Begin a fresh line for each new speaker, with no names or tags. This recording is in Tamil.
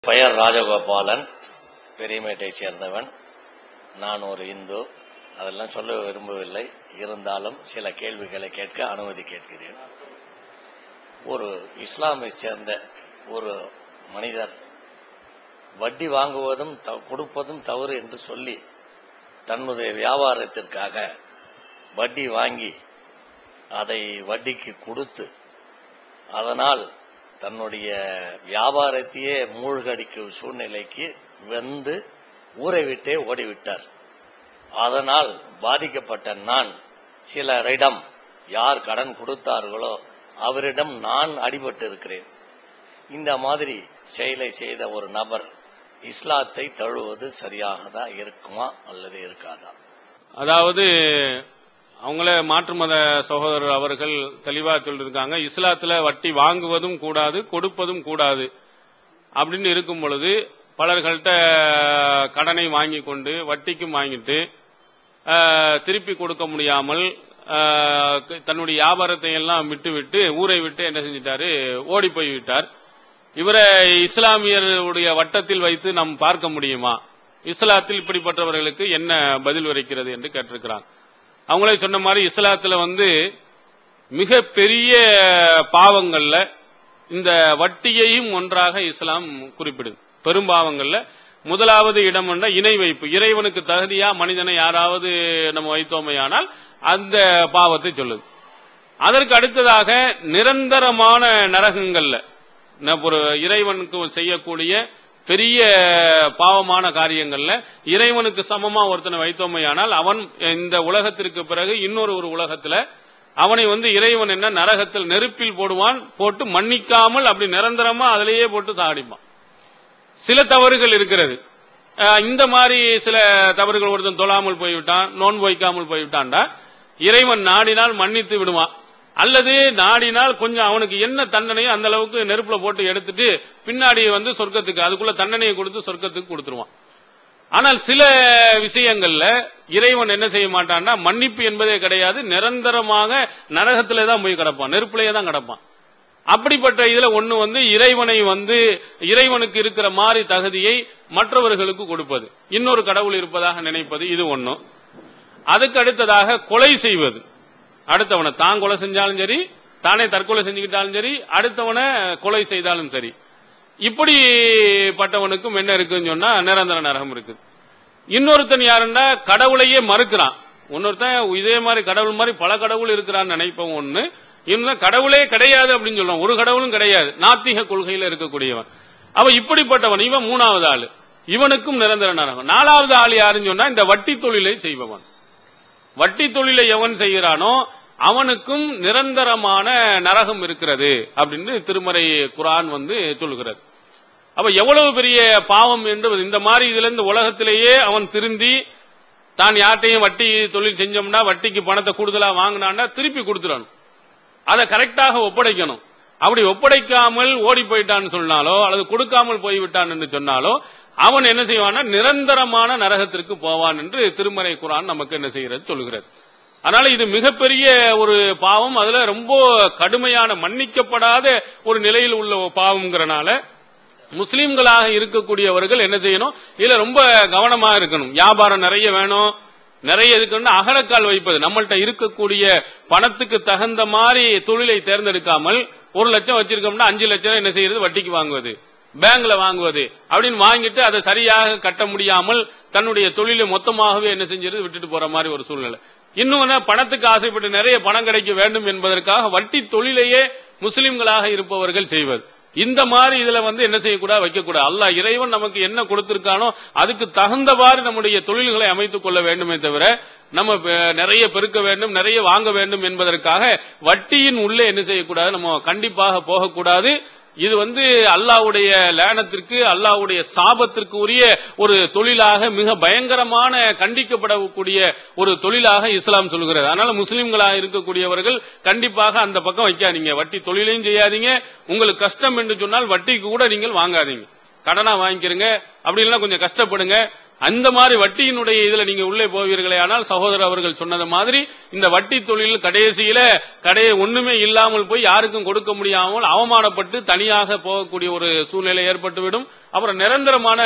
பெயர் ராஜகோபாலன், பெரியமேட்டை சேர்ந்தவன். நான் ஒரு இந்து. அதெல்லாம் சொல்ல விரும்பவில்லை. இருந்தாலும் சில கேள்விகளை கேட்க அனுமதி கேட்கிறேன். ஒரு இஸ்லாமை சேர்ந்த ஒரு மனிதர் வட்டி வாங்குவதும் கொடுப்பதும் தவறு என்று சொல்லி தன்னுடைய வியாபாரத்திற்காக வட்டி வாங்கி அதை வட்டிக்கு கொடுத்து அதனால் தன்னுடைய வியாபாரத்தையே மூழ்கடிக்கும் சூழ்நிலைக்கு வந்து ஊரை விட்டே ஓடிவிட்டார். அதனால் பாதிக்கப்பட்ட நான் சிலரிடம் யார் கடன் கொடுத்தார்களோ அவரிடம் நான் அடிபட்டு இருக்கிறேன். இந்த மாதிரி செயலை செய்த ஒரு நபர் இஸ்லாத்தை தழுவது சரியாகதா இருக்குமா அல்லது இருக்காதா?
அதாவது அவங்கள மாற்று மத சகோதரர் அவர்கள் தெளிவா சொல்லியிருக்காங்க. இஸ்லாத்துல வட்டி வாங்குவதும் கூடாது, கொடுப்பதும் கூடாது அப்படின்னு இருக்கும் பொழுது பலர்கள்ட்ட கடனை வாங்கி கொண்டு வட்டிக்கும் வாங்கிட்டு திருப்பி கொடுக்க முடியாமல் தன்னுடைய வியாபாரத்தை எல்லாம் விட்டு ஊரை விட்டு என்ன செஞ்சிட்டாரு, ஓடி போய்விட்டார். இவரை இஸ்லாமியருடைய வட்டத்தில் வைத்து நாம் பார்க்க முடியுமா? இஸ்லாத்தில் இப்படிப்பட்டவர்களுக்கு என்ன பதில் உரைக்கிறது என்று கேட்டிருக்கிறாங்க. அவங்களே சொன்ன மாதிரி இஸ்லாத்துல மிக பெரிய பாவங்கள்ல இந்த வட்டியையும் ஒன்றாக இஸ்லாம் குறிப்பிடுது. பெரும்பாவங்கள்ல முதலாவது இடம் என்ற இணை வைப்பு. இறைவனுக்கு தகுதியா மனிதனை யாராவது நம்ம வைத்தோமையானால் அந்த பாவத்தை சொல்லுது. அதற்கு அடுத்ததாக நிரந்தரமான நரகங்கள்ல ஒரு இறைவனுக்கு செய்யக்கூடிய பெரிய பாவமான காரியங்கள்ல இறைவனுக்கு சமமா ஒருத்தனை வைத்தோமையானால் அவன் இந்த உலகத்திற்கு பிறகு இன்னொரு உலகத்துல அவனை இறைவன் என்ன நரகத்தில் நெருப்பில் போடுவான், போட்டு மன்னிக்காமல் அப்படி நிரந்தரமா அதிலேயே போட்டு சாடிப்பான். சில தவறுகள் இருக்கிறது. இந்த மாதிரி சில தவறுகள் ஒருத்தன் தொழாமல் போய்விட்டான், நோன்பு வைக்காமல் போய்விட்டான்டா இறைவன் நாடினால் மன்னித்து விடுவான். அல்லது நாடினால் கொஞ்சம் அவனுக்கு என்ன தண்டனையோ அந்த அளவுக்கு நெருப்புல போட்டு எடுத்துட்டு பின்னாடி சொர்க்கத்துக்கு அதுக்குள்ள தண்டனையை கொடுத்து சொர்க்கத்துக்கு கொடுத்துருவான். ஆனால் சில விஷயங்கள்ல இறைவன் என்ன செய்ய மாட்டான்னா மன்னிப்பு என்பதே கிடையாது, நிரந்தரமாக நரகத்திலே தான் போய் கிடப்பான், நெருப்பிலேயே தான் கிடப்பான். அப்படிப்பட்ட இதுல ஒண்ணு இறைவனை இறைவனுக்கு இருக்கிற மாதிரி தகுதியை மற்றவர்களுக்கு கொடுப்பது, இன்னொரு கடவுள் இருப்பதாக நினைப்பது, இது ஒண்ணு. அதுக்கு அடுத்ததாக கொலை செய்வது. அடுத்தவனை தான் கொலை செஞ்சாலும் சரி, தானே தற்கொலை செஞ்சுக்கிட்டாலும் சரி, அடுத்தவனை கொலை செய்தாலும் சரி, இப்படிப்பட்டவனுக்கும் என்ன இருக்குன்னு சொன்னா நிரந்தர நரகம் இருக்கு. இன்னொருத்தன் யாருன்னா கடவுளையே மறுக்கிறான். இன்னொருத்தன் இதே மாதிரி கடவுள் மாதிரி பல கடவுள் இருக்கிறான்னு நினைப்பவன் ஒண்ணு, இன்னும் கடவுளே கிடையாது அப்படின்னு சொல்றான். ஒரு கடவுளும் கிடையாது, நாத்திக கொள்கையில இருக்கக்கூடியவன். அவன் இப்படிப்பட்டவன். இவன் மூணாவது ஆளு, இவனுக்கும் நிரந்தர நரகம். நாலாவது ஆள் யாருன்னு சொன்னா இந்த வட்டி தொழிலை செய்பவன். வட்டி தொழிலை எவன் செய்கிறானோ அவனுக்கும் நிரந்தரமான நரகம் இருக்கிறது அப்படின்னு திருமறை குர்ஆன் சொல்லுகிறது. அப்ப எவ்வளவு பெரிய பாவம் என்று இந்த மாதிரி இதுல இருந்து உலகத்திலேயே அவன் திருந்தி தான் யார்ட்டையும் வட்டி தொழில் செஞ்சோம்னா வட்டிக்கு பணத்தை கூடுதலா வாங்கினான்னா திருப்பி கொடுத்துடணும், அதை கரெக்டாக ஒப்படைக்கணும். அப்படி ஒப்படைக்காமல் ஓடி போயிட்டான்னு சொன்னாலோ அல்லது கொடுக்காமல் போய்விட்டான் என்று சொன்னாலோ அவன் என்ன செய்வான்னா நிரந்தரமான நரகத்திற்கு போவான் என்று திருமறை குர்ஆன் நமக்கு என்ன செய்கிறது சொல்லுகிறது. அதனால இது மிகப்பெரிய ஒரு பாவம். அதுல ரொம்ப கடுமையான மன்னிக்கப்படாத ஒரு நிலையில் உள்ள பாவம்ங்கிறனால முஸ்லிம்களாக இருக்கக்கூடியவர்கள் என்ன செய்யணும், இதுல ரொம்ப கவனமா இருக்கணும். வியாபாரம் நிறைய வேணும், நிறைய இருக்குன்னு அகலக்கால் வைப்பது. நம்மள்ட்ட இருக்கக்கூடிய பணத்துக்கு தகுந்த மாதிரி தொழிலை தேர்ந்தெடுக்காமல் 1 லட்சம் வச்சிருக்கோம்னா 5 லட்சம் என்ன செய்யறது, வட்டிக்கு வாங்குவது, பேங்க்ல வாங்குவது அப்படின்னு வாங்கிட்டு அதை சரியாக கட்ட முடியாமல் தன்னுடைய தொழிலை மொத்தமாகவே என்ன செஞ்சிருது விட்டுட்டு போற மாதிரி ஒரு சூழ்நிலை. இன்னொன்னு பணத்துக்கு ஆசைப்பட்டு நிறைய பணம் கிடைக்க வேண்டும் என்பதற்காக வட்டி தொழிலையே முஸ்லிம்களாக இருப்பவர்கள் செய்வது. இந்த மாதிரி இதுல என்ன செய்யக்கூடாது, வைக்கக்கூடாது. அல்லாஹ் இறைவன் நமக்கு என்ன கொடுத்திருக்கானோ அதுக்கு தகுந்தவாறு நம்முடைய தொழில்களை அமைத்துக் கொள்ள வேண்டுமே தவிர நம்ம நிறைய பெருக்க வேண்டும், நிறைய வாங்க வேண்டும் என்பதற்காக வட்டியின் உள்ளே என்ன செய்யக்கூடாது, நம்ம கண்டிப்பாக போகக்கூடாது. இது அல்லாஹ்வுடைய லேனத்திற்கு அல்லாஹ்வுடைய சாபத்திற்கு உரிய ஒரு தொழிலாக, மிக பயங்கரமான கண்டிக்கப்படக்கூடிய ஒரு தொழிலாக இஸ்லாம் சொல்கிறது. அதனால முஸ்லிம்களாக இருக்கக்கூடியவர்கள் கண்டிப்பாக அந்த பக்கம் வைக்காதீங்க. வட்டி தொழிலையும் செய்யாதீங்க. உங்களுக்கு கஷ்டம் என்று சொன்னால் வட்டிக்கு கூட நீங்கள் வாங்காதீங்க, கடனா வாங்கிக்கிறங்க. அப்படி இல்லைன்னா கொஞ்சம் கஷ்டப்படுங்க. அந்த மாதிரி வட்டியினுடைய இதுல நீங்க உள்ளே போவீர்களே ஆனால் சகோதரர் அவர்கள் சொன்னது மாதிரி இந்த வட்டி தொழில் கடைசியில கடையை ஒண்ணுமே இல்லாமல் போய் யாருக்கும் கொடுக்க முடியாமல் அவமானப்பட்டு தனியாக போகக்கூடிய ஒரு சூழ்நிலை ஏற்பட்டுவிடும். அப்புறம் நிரந்தரமான